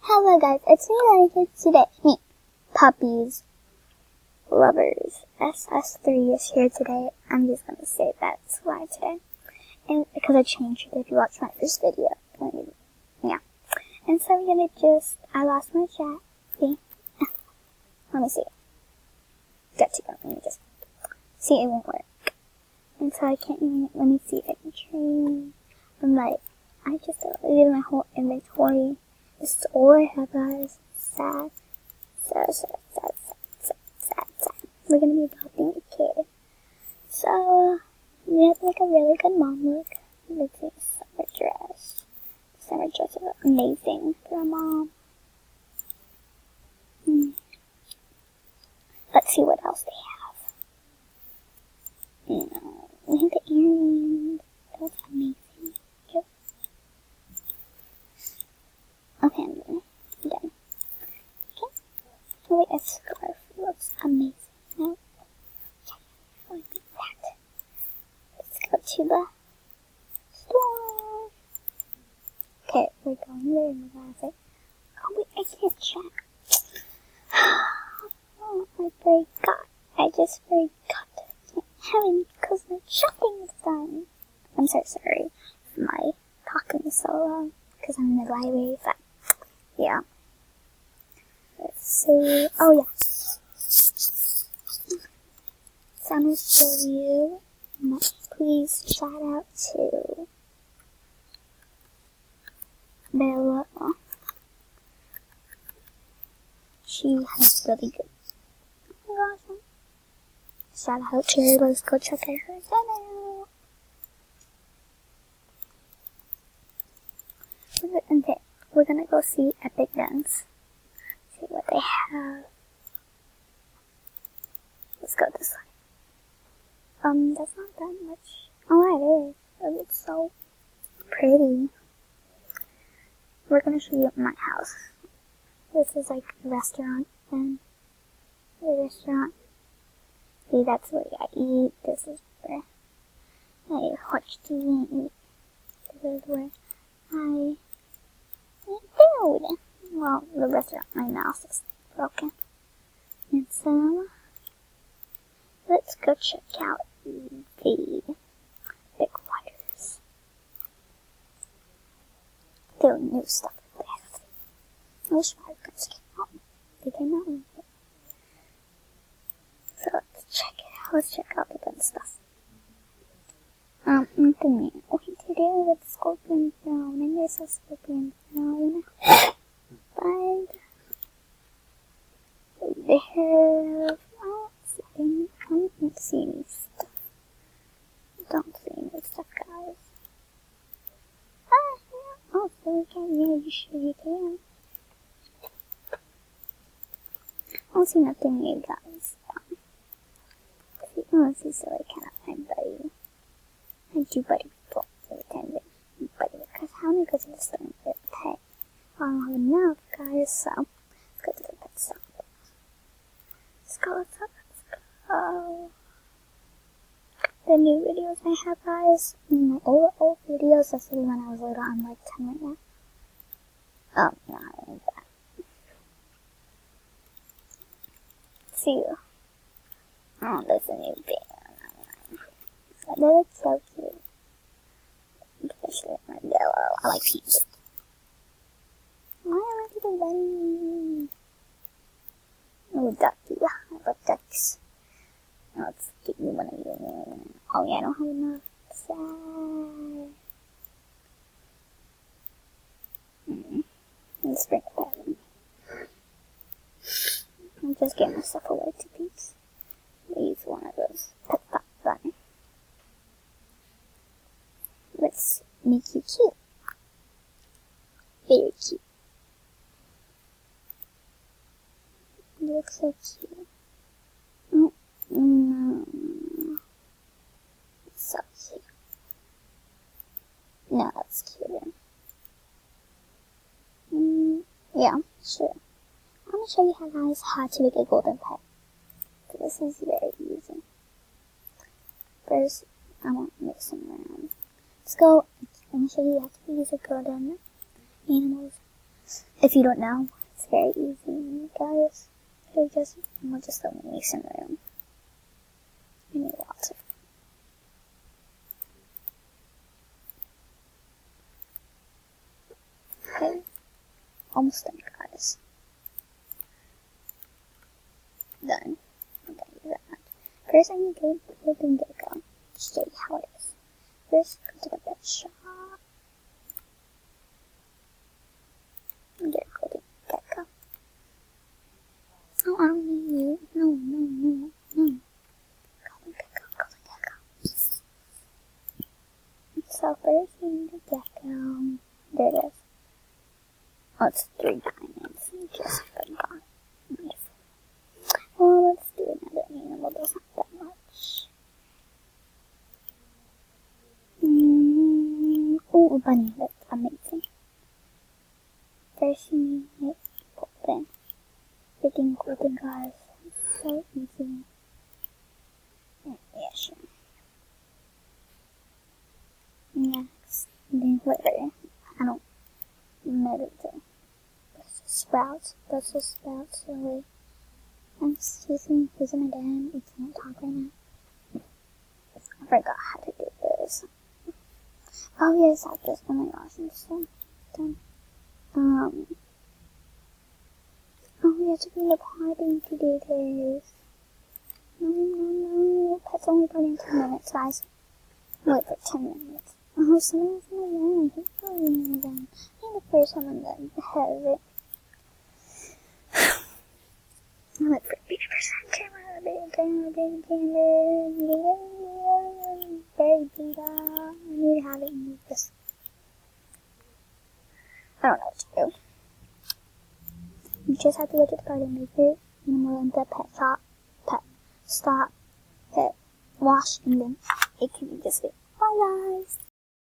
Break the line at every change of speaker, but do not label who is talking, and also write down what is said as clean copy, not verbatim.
Hello guys, it's me Lenny today. Me, Puppies Lovers. SS3 is here today. I'm just gonna say that's why today. And because I changed it if you watched my first video. Yeah. And so I'm gonna I lost my chat. See? Let me see. Got to go. Let me just see, it won't work. And so I can't even, let me see if I can change. I just deleted my whole inventory. This is all I have, guys. Sad. We're gonna be adopting a kid. So, we have like a really good mom look. Let's see, summer dress. Summer dress is amazing for a mom. Let's see what else they have. We have the earrings. That's amazing. Okay, I'm done. Okay. Oh wait, a scarf looks amazing. No? I like that. Let's go to the store. Okay, we're going there in the closet. Oh wait, I can't check. Oh, I forgot. I just forgot. I can't have any because my shopping is done. I'm so sorry for my talking so long because I'm in the library, but yeah. Let's see. Oh yeah. So I'm gonna show you. Please shout out to Bella. She has really good. Oh my gosh. Shout out to her. Let's go check out her channel. Okay, we're gonna go see Epic Guns. See what they have. Let's go this way. That's not that much. Oh, it is. It looks so pretty. We're gonna show you my house. This is like a restaurant, and the restaurant. See, that's where I eat. This is where I watch TV and eat. This is where I eat food. Well, the restaurant, my mouse is broken. And so, let's go check out the big waters. There are new stuff there. I wish my guys came out. They came out. So let's check it out. Let's check out the good stuff. Nothing new. Okay, today with scorpion film. And there's a scorpion film. But they have, I don't see any stuff. Don't see any stuff, guys. Yeah. Oh, so you can, yeah, you sure you can. I don't see nothing new, guys. This is so I cannot find Buddy. I do Buddy people every time they Buddy because how many goes to the store and get a pet? I don't have enough, guys, so let's go to the pet shop. Let's go. The new videos I have, guys, my old videos, that's the when I was little, I'm like 10 right now. Oh, no, I don't that. Let's see. Oh, there's a new band. They look so cute. Especially my Bella. I like pink. Why are people bunny? Oh, ducky. I love ducks. Let's get you one of you. Oh, yeah, I don't have enough. Sad. Let's bring it back. I'm just getting myself away to peeps. Use one of those pet pop button. Let's make you cute. Very cute. You look so cute. So cute. No, that's cuter. Yeah, sure. I'm gonna show you guys how to make a golden pet. This is very easy. First, I won't mix them around. Let's go. I'm gonna show you how to use a golden animals. If you don't know, it's very easy, guys. We'll just a mason room. You need lots of. Okay, almost done, guys. Done. I'm gonna use that. First, I need to open gecko. Show you how it is. First, go to the pet shop. And get a golden gecko. Oh, I don't need you. No. Golden gecko. So first, we need a gecko. There it is. Oh, it's 3 diamonds. I just forgot. Well, let's do another animal. There's not that much. Oh, a bunny. That's amazing. First, you need golden. Freaking golden, guys. It's so easy. Yeah, sure. Next, then glitter. I don't know the That's just sprouts. That's just sprouts. So wait. Excuse me, who's my dad? I can't talk right now. I forgot how to do this. Oh yes, I just. Oh my gosh, I'm so done. Oh, we have to be in the party to do this. No. That's only going 10 minutes, guys. Wait for 10 minutes. Oh, someone's in my room. Who's in my room? I think the first one that has it. I'm like, for 50% camera, baby camera. Baby, I need to have it in this. I don't know what to do. You just have to go to the garden, make it, and we'll enter pet shop, pet stop, pet wash, and then it can be this way. Bye, guys.